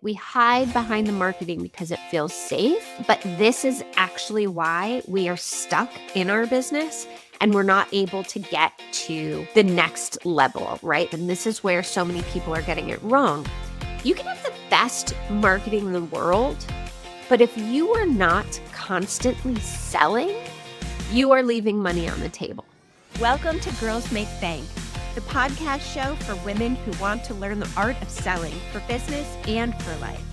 We hide behind the marketing because it feels safe, but this is actually why we are stuck in our business and we're not able to get to the next level, right? And this is where so many people are getting it wrong. You can have the best marketing in the world, but if you are not constantly selling, you are leaving money on the table. Welcome to Girls Make Bank, the podcast show for women who want to learn the art of selling for business and for life.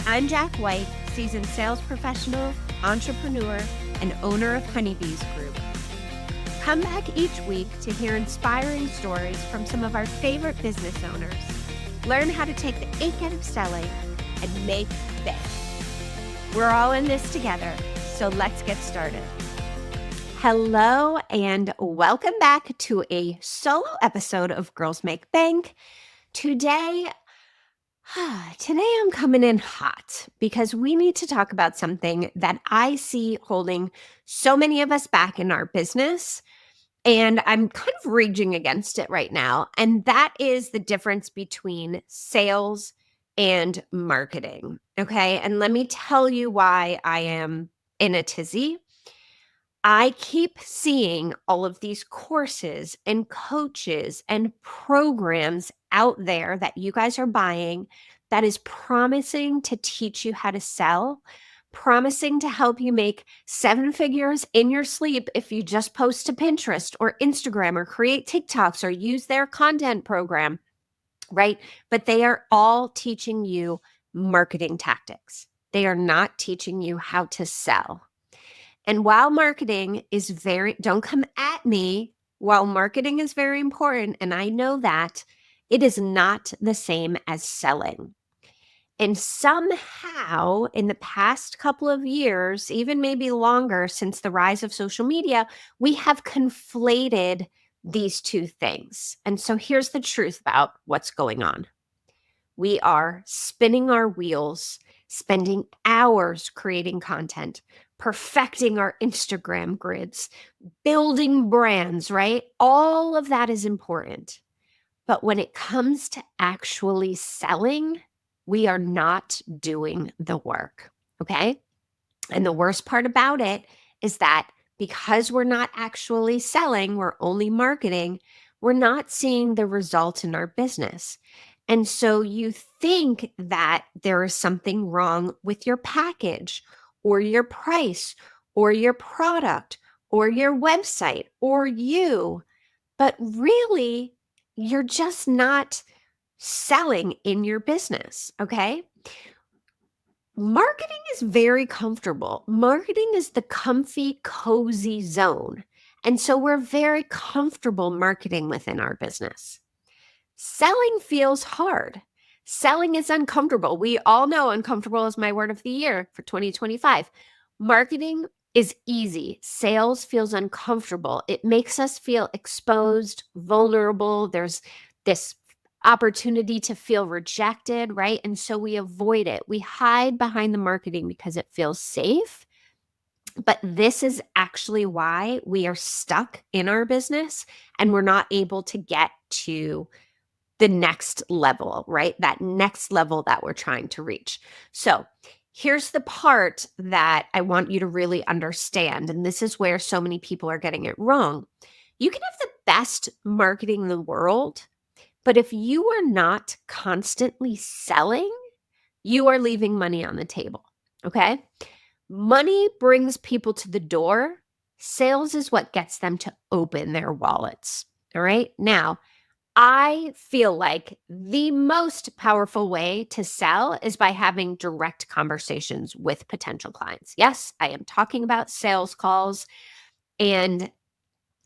I'm Jack White, seasoned sales professional, entrepreneur, and owner of Honeybees Group. Come back each week to hear inspiring stories from some of our favorite business owners. Learn how to take the ache out of selling and make bank. We're all in this together, so let's get started. Hello and welcome back to a solo episode of Girls Make Bank. Today I'm coming in hot because we need to talk about something that I see holding so many of us back in our business, and I'm kind of raging against it right now. And that is the difference between sales and marketing. Okay. And let me tell you why I am in a tizzy. I keep seeing all of these courses and coaches and programs out there that you guys are buying that is promising to teach you how to sell, promising to help you make 7 figures in your sleep if you just post to Pinterest or Instagram or create TikToks or use their content program, right? But they are all teaching you marketing tactics. They are not teaching you how to sell. And while marketing is don't come at me, while marketing is very important, and I know that, it is not the same as selling. And somehow in the past couple of years, even maybe longer since the rise of social media, we have conflated these two things. And so here's the truth about what's going on. We are spinning our wheels, spending hours creating content, perfecting our Instagram grids, building brands, right? All of that is important. But when it comes to actually selling, we are not doing the work. Okay. And the worst part about it is that because we're not actually selling, we're only marketing, we're not seeing the result in our business. And so you think that there is something wrong with your package or your price or your product or your website or you, but really, you're just not selling in your business. Okay. Marketing is very comfortable. Marketing is the comfy, cozy zone. And so we're very comfortable marketing within our business. Selling feels hard. Selling is uncomfortable. We all know uncomfortable is my word of the year for 2025. Marketing is easy. Sales feels uncomfortable. It makes us feel exposed, vulnerable. There's this opportunity to feel rejected, right? And so we avoid it. We hide behind the marketing because it feels safe. But this is actually why we are stuck in our business and we're not able to get to the next level, right? That next level that we're trying to reach. So here's the part that I want you to really understand. And this is where so many people are getting it wrong. You can have the best marketing in the world, but if you are not constantly selling, you are leaving money on the table. Okay. Money brings people to the door. Sales is what gets them to open their wallets. All right. Now, I feel like the most powerful way to sell is by having direct conversations with potential clients. Yes, I am talking about sales calls. And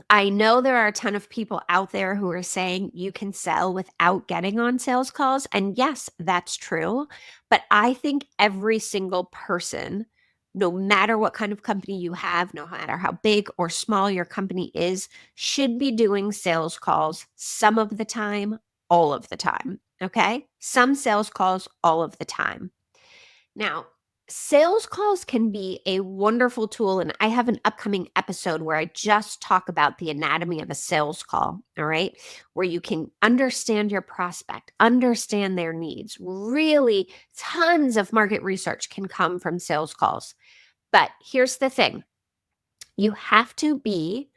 I know there are a ton of people out there who are saying you can sell without getting on sales calls. And yes, that's true. But I think every single person, no matter what kind of company you have, no matter how big or small your company is, should be doing sales calls some of the time, all of the time. Okay. Some sales calls all of the time. Now, Sales calls can be a wonderful tool, and I have an upcoming episode where I just talk about the anatomy of a sales call, all right? Where you can understand your prospect, understand their needs. Really, tons of market research can come from sales calls. But here's the thing, you have to be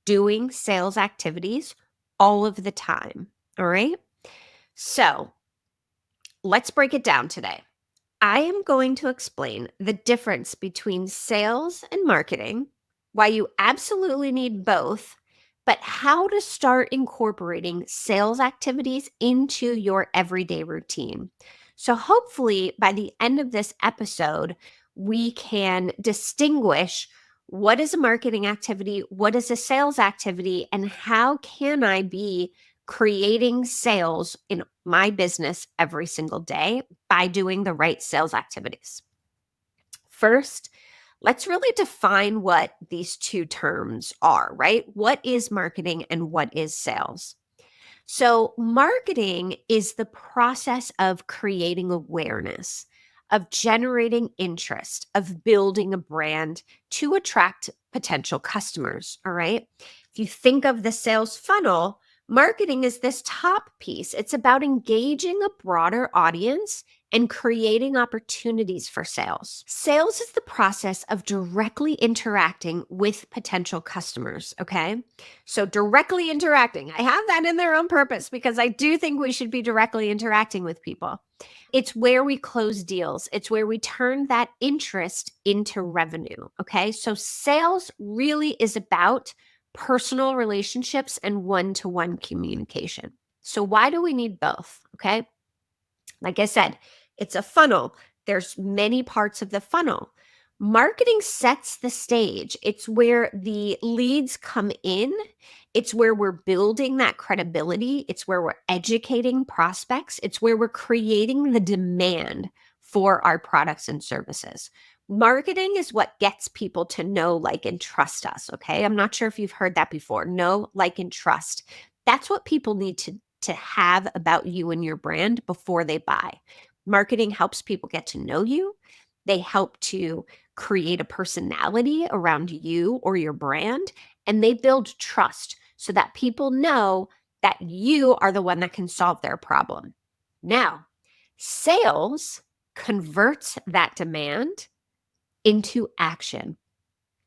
doing sales activities all of the time, all right? So let's break it down today. I am going to explain the difference between sales and marketing, why you absolutely need both, but how to start incorporating sales activities into your everyday routine. So, hopefully, by the end of this episode, we can distinguish what is a marketing activity, what is a sales activity, and how can I be creating sales in my business every single day by doing the right sales activities. First, let's really define what these two terms are, right? What is marketing and what is sales? So, marketing is the process of creating awareness, of generating interest, of building a brand to attract potential customers. All right. If you think of the sales funnel, marketing is this top piece. It's about engaging a broader audience and creating opportunities for sales. Sales is the process of directly interacting with potential customers. Okay. So, directly interacting, I have that in there on purpose because I do think we should be directly interacting with people. It's where we close deals, it's where we turn that interest into revenue. Okay. So, sales really is about personal relationships and one to one communication. So, why do we need both? Okay. Like I said, it's a funnel. There's many parts of the funnel. Marketing sets the stage. It's where the leads come in. It's where we're building that credibility. It's where we're educating prospects. It's where we're creating the demand for our products and services. Marketing is what gets people to know, like, and trust us. Okay. I'm not sure if you've heard that before. Know, like, and trust. That's what people need to have about you and your brand before they buy. Marketing helps people get to know you. They help to create a personality around you or your brand, and they build trust so that people know that you are the one that can solve their problem. Now, sales converts that demand into action.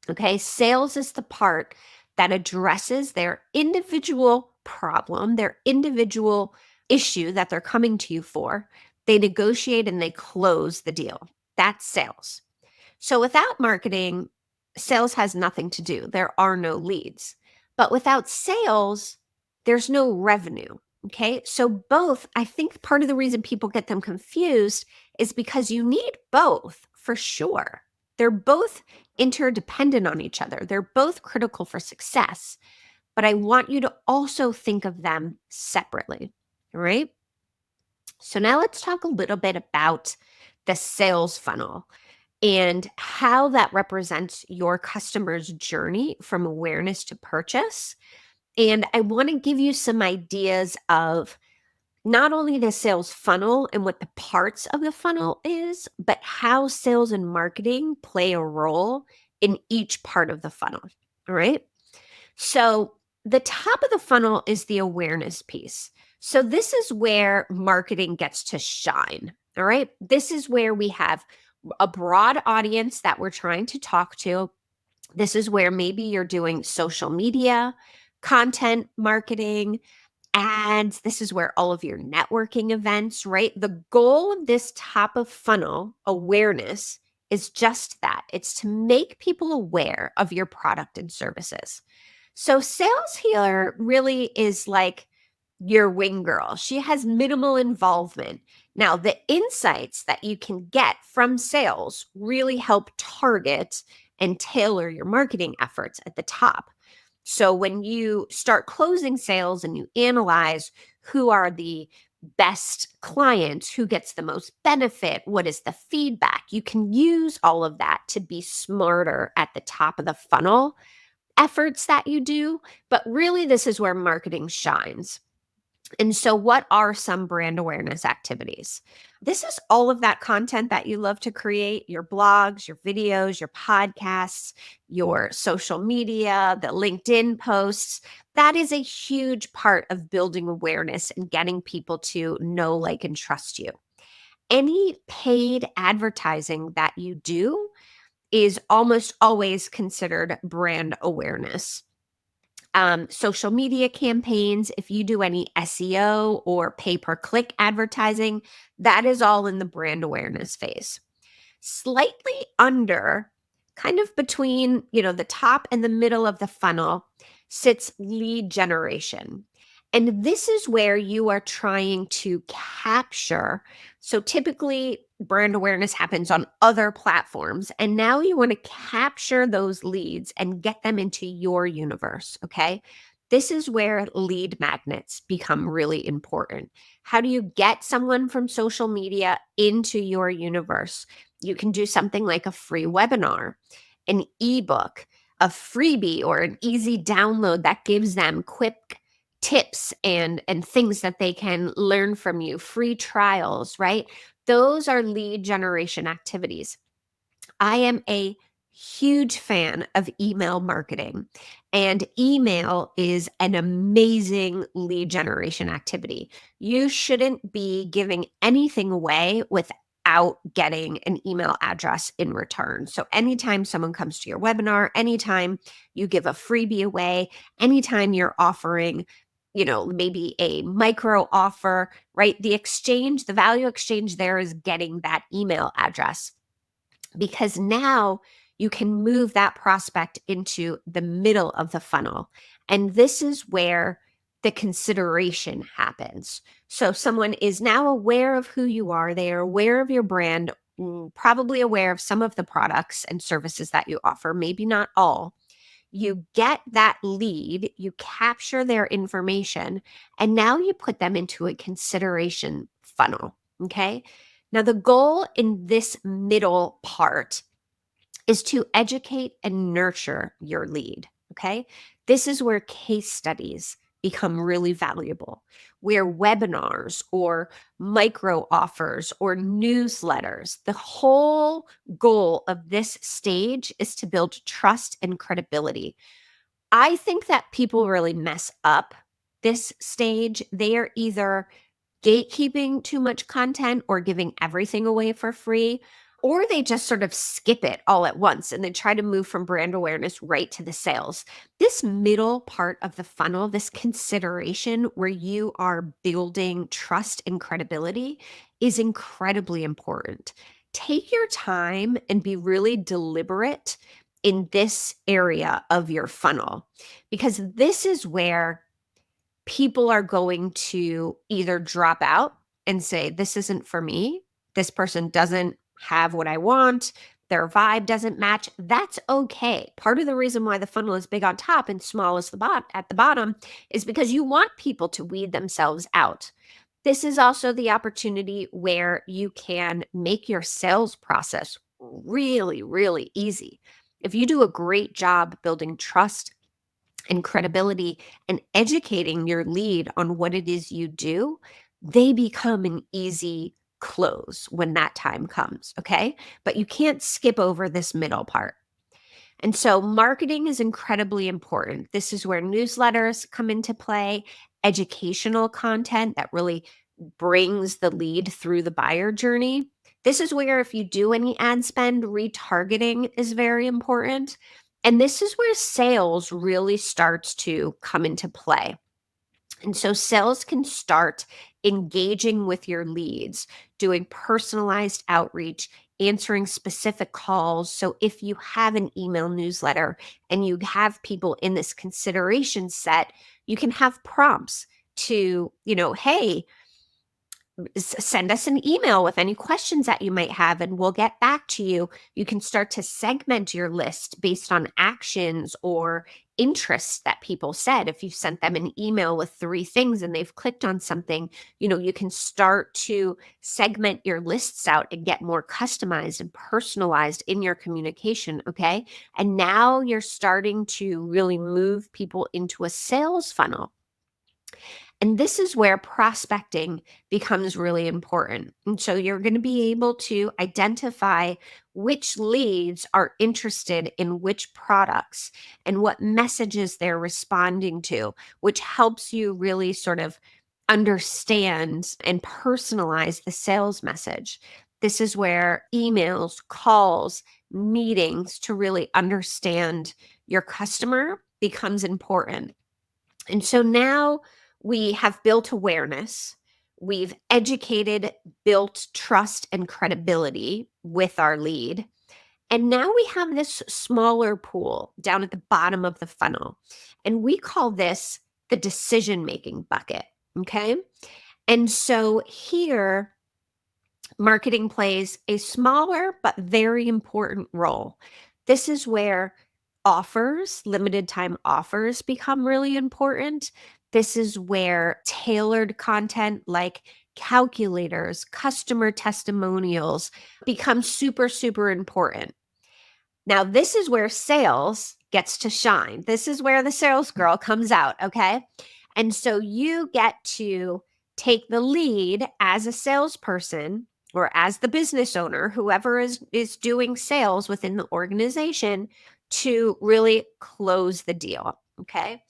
Okay, sales is the part that addresses their individual problem, their individual issue that they're coming to you for. They negotiate and they close the deal. That's sales. So without marketing, sales has nothing to do. There are no leads. But without sales, there's no revenue. Okay. So both, I think part of the reason people get them confused is because you need both for sure. They're both interdependent on each other. They're both critical for success. But I want you to also think of them separately. All right. So now let's talk a little bit about the sales funnel and how that represents your customer's journey from awareness to purchase. And I want to give you some ideas of not only the sales funnel and what the parts of the funnel is, but how sales and marketing play a role in each part of the funnel. All right. So, the top of the funnel is the awareness piece. So, this is where marketing gets to shine. All right. This is where we have a broad audience that we're trying to talk to. This is where maybe you're doing social media, content marketing, ads. This is where all of your networking events, right? The goal of this top of funnel awareness is just that, it's to make people aware of your product and services. So, sales here really is like your wing girl. She has minimal involvement. Now, the insights that you can get from sales really help target and tailor your marketing efforts at the top. So, when you start closing sales and you analyze who are the best clients, who gets the most benefit, what is the feedback, you can use all of that to be smarter at the top of the funnel efforts that you do. But really, this is where marketing shines. And so, what are some brand awareness activities? This is all of that content that you love to create, your blogs, your videos, your podcasts, your social media, the LinkedIn posts. That is a huge part of building awareness and getting people to know, like, and trust you. Any paid advertising that you do is almost always considered brand awareness. Social media campaigns, if you do any SEO or pay per click advertising, that is all in the brand awareness phase. Slightly under, kind of between, the top and the middle of the funnel sits lead generation. And this is where you are trying to capture. So typically, brand awareness happens on other platforms. And now you want to capture those leads and get them into your universe. Okay. This is where lead magnets become really important. How do you get someone from social media into your universe? You can do something like a free webinar, an ebook, a freebie, or an easy download that gives them quick tips and things that they can learn from you, free trials, right? Those are lead generation activities. I am a huge fan of email marketing, and email is an amazing lead generation activity. You shouldn't be giving anything away without getting an email address in return. So, anytime someone comes to your webinar, anytime you give a freebie away, anytime you're offering, maybe a micro offer, right? The value exchange there is getting that email address, because now you can move that prospect into the middle of the funnel. And this is where the consideration happens. So someone is now aware of who you are, they are aware of your brand, probably aware of some of the products and services that you offer, maybe not all. You get that lead, you capture their information, and now you put them into a consideration funnel. Okay. Now, the goal in this middle part is to educate and nurture your lead. Okay. This is where case studies become really valuable, where webinars or micro offers or newsletters, the whole goal of this stage is to build trust and credibility. I think that people really mess up this stage. They are either gatekeeping too much content or giving everything away for free, or they just sort of skip it all at once and they try to move from brand awareness right to the sales. This middle part of the funnel, this consideration where you are building trust and credibility, is incredibly important. Take your time and be really deliberate in this area of your funnel, because this is where people are going to either drop out and say, this isn't for me. This person doesn't have what I want. Their vibe doesn't match. That's okay. Part of the reason why the funnel is big on top and small as at the bottom is because you want people to weed themselves out. This is also the opportunity where you can make your sales process really, really easy. If you do a great job building trust and credibility and educating your lead on what it is you do, they become an easy close when that time comes. Okay. But you can't skip over this middle part. And so marketing is incredibly important. This is where newsletters come into play, educational content that really brings the lead through the buyer journey. This is where, if you do any ad spend, retargeting is very important. And this is where sales really starts to come into play. And so sales can start engaging with your leads, doing personalized outreach, answering specific calls. So if you have an email newsletter and you have people in this consideration set, you can have prompts to, hey, send us an email with any questions that you might have and we'll get back to you. You can start to segment your list based on actions or interests that people said. If you sent them an email with 3 things and they've clicked on something, you can start to segment your lists out and get more customized and personalized in your communication. Okay. And now you're starting to really move people into a sales funnel. And this is where prospecting becomes really important. And so you're going to be able to identify which leads are interested in which products and what messages they're responding to, which helps you really sort of understand and personalize the sales message. This is where emails, calls, meetings to really understand your customer becomes important. And so now we have built awareness, we've educated, built trust and credibility with our lead. And now we have this smaller pool down at the bottom of the funnel. And we call this the decision making bucket. Okay. And so here, marketing plays a smaller but very important role. This is where offers, limited time offers, become really important. This is where tailored content like calculators, customer testimonials become super, super important. Now, this is where sales gets to shine. This is where the sales girl comes out, okay? And so you get to take the lead as a salesperson or as the business owner, whoever is doing sales within the organization, to really close the deal, okay?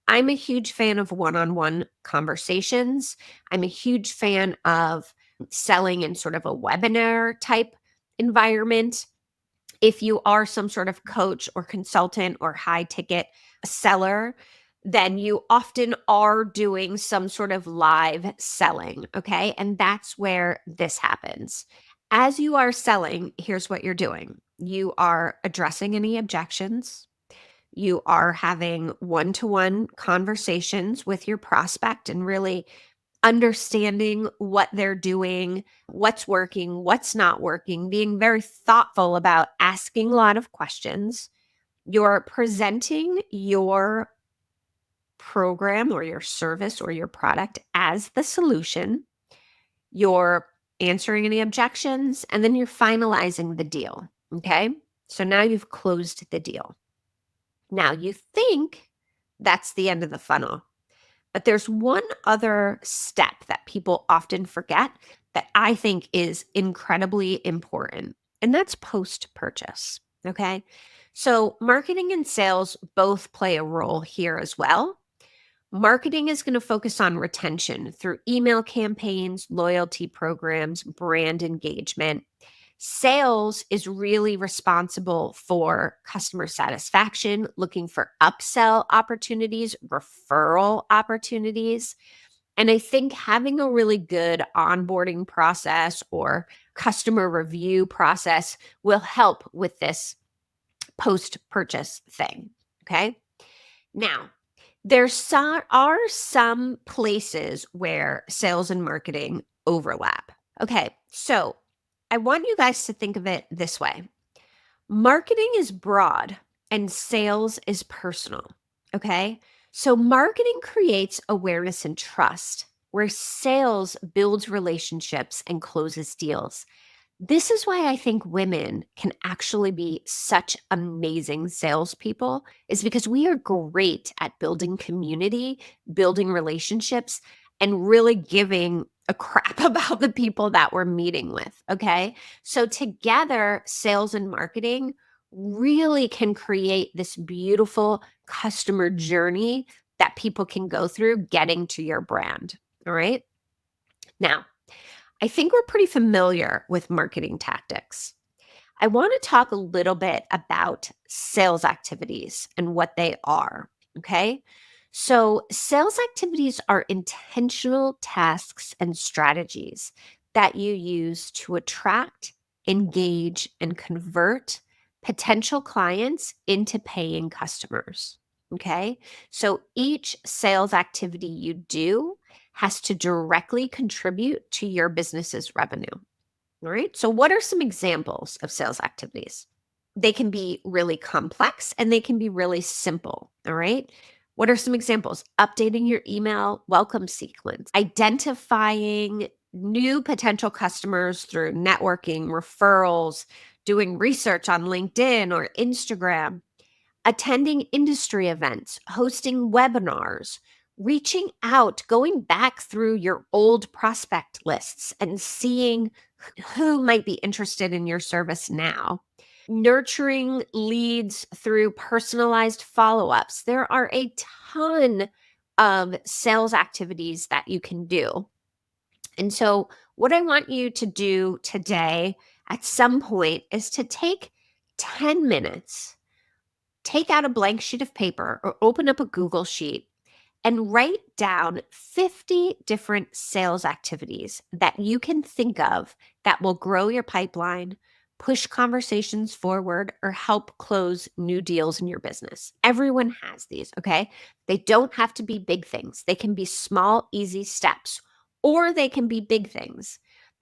I'm a huge fan of one-on-one conversations. I'm a huge fan of selling in sort of a webinar type environment. If you are some sort of coach or consultant or high ticket seller, then you often are doing some sort of live selling. Okay. And that's where this happens. As you are selling, here's what you're doing: you are addressing any objections. You are having one to one conversations with your prospect and really understanding what they're doing, what's working, what's not working, being very thoughtful about asking a lot of questions. You're presenting your program or your service or your product as the solution. You're answering any objections, and then you're finalizing the deal. Okay. So now you've closed the deal. Now you think that's the end of the funnel. But there's one other step that people often forget that I think is incredibly important, and that's post-purchase. Okay. So marketing and sales both play a role here as well. Marketing is going to focus on retention through email campaigns, loyalty programs, brand engagement. Sales is really responsible for customer satisfaction, looking for upsell opportunities, referral opportunities. And I think having a really good onboarding process or customer review process will help with this post purchase thing. Okay. Now, are some places where sales and marketing overlap. Okay, so I want you guys to think of it this way: marketing is broad and sales is personal. Okay, so marketing creates awareness and trust, where sales builds relationships and closes deals. This is why I think women can actually be such amazing salespeople, is because we are great at building community, building relationships, and really giving a crap about the people that we're meeting with. Okay. So together, sales and marketing really can create this beautiful customer journey that people can go through getting to your brand. All right. Now, I think we're pretty familiar with marketing tactics. I want to talk a little bit about sales activities and what they are. Okay. So, sales activities are intentional tasks and strategies that you use to attract, engage, and convert potential clients into paying customers. Okay. So, each sales activity you do has to directly contribute to your business's revenue. All right. So, what are some examples of sales activities? They can be really complex and they can be really simple. All right. What are some examples? Updating your email welcome sequence, identifying new potential customers through networking, referrals, doing research on LinkedIn or Instagram, attending industry events, hosting webinars, reaching out, going back through your old prospect lists and seeing who might be interested in your service now. Nurturing leads through personalized follow-ups. There are a ton of sales activities that you can do. And so, what I want you to do today at some point is to take 10 minutes, take out a blank sheet of paper or open up a Google Sheet and write down 50 different sales activities that you can think of that will grow your pipeline, push conversations forward, or help close new deals in your business. Everyone has these, okay? They don't have to be big things. They can be small, easy steps, or they can be big things.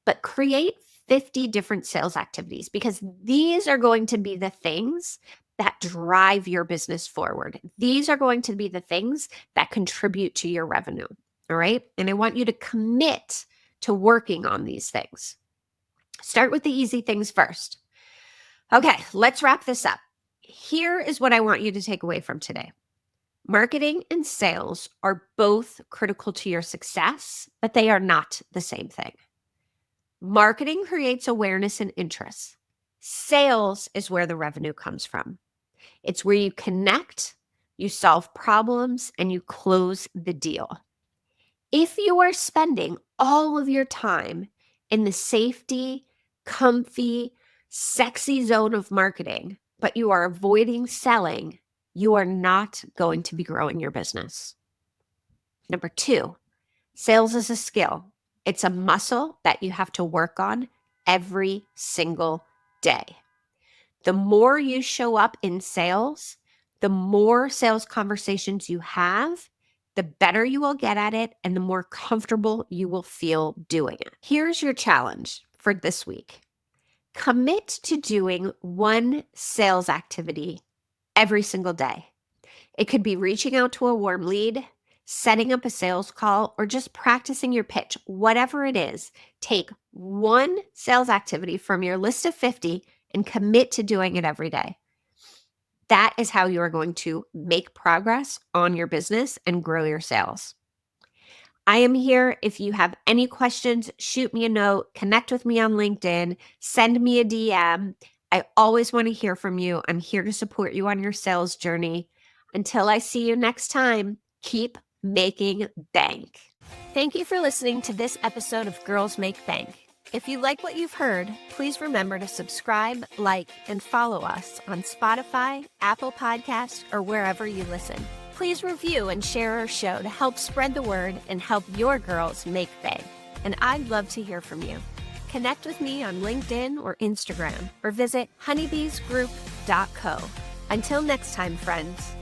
But create 50 different sales activities because these are going to be the things that drive your business forward. These are going to be the things that contribute to your revenue. All right. And I want you to commit to working on these things. Start with the easy things first. Okay, let's wrap this up. Here is what I want you to take away from today. Marketing and sales are both critical to your success, but they are not the same thing. Marketing creates awareness and interest. Sales is where the revenue comes from. It's where you connect, you solve problems, and you close the deal. If you are spending all of your time in the safety, comfy, sexy zone of marketing, but you are avoiding selling, you are not going to be growing your business. Number 2, sales is a skill. It's a muscle that you have to work on every single day. The more you show up in sales, the more sales conversations you have, the better you will get at it and the more comfortable you will feel doing it. Here's your challenge for this week. Commit to doing one sales activity every single day. It could be reaching out to a warm lead, setting up a sales call, or just practicing your pitch. Whatever it is, take one sales activity from your list of 50 and commit to doing it every day. That is how you are going to make progress on your business and grow your sales. I am here. If you have any questions, shoot me a note, connect with me on LinkedIn, send me a DM. I always want to hear from you. I'm here to support you on your sales journey. Until I see you next time, keep making bank. Thank you for listening to this episode of Girls Make Bank. If you like what you've heard, please remember to subscribe, like, and follow us on Spotify, Apple Podcasts, or wherever you listen. Please review and share our show to help spread the word and help your girls make bank. And I'd love to hear from you. Connect with me on LinkedIn or Instagram, or visit honeybeesgroup.co. Until next time, friends.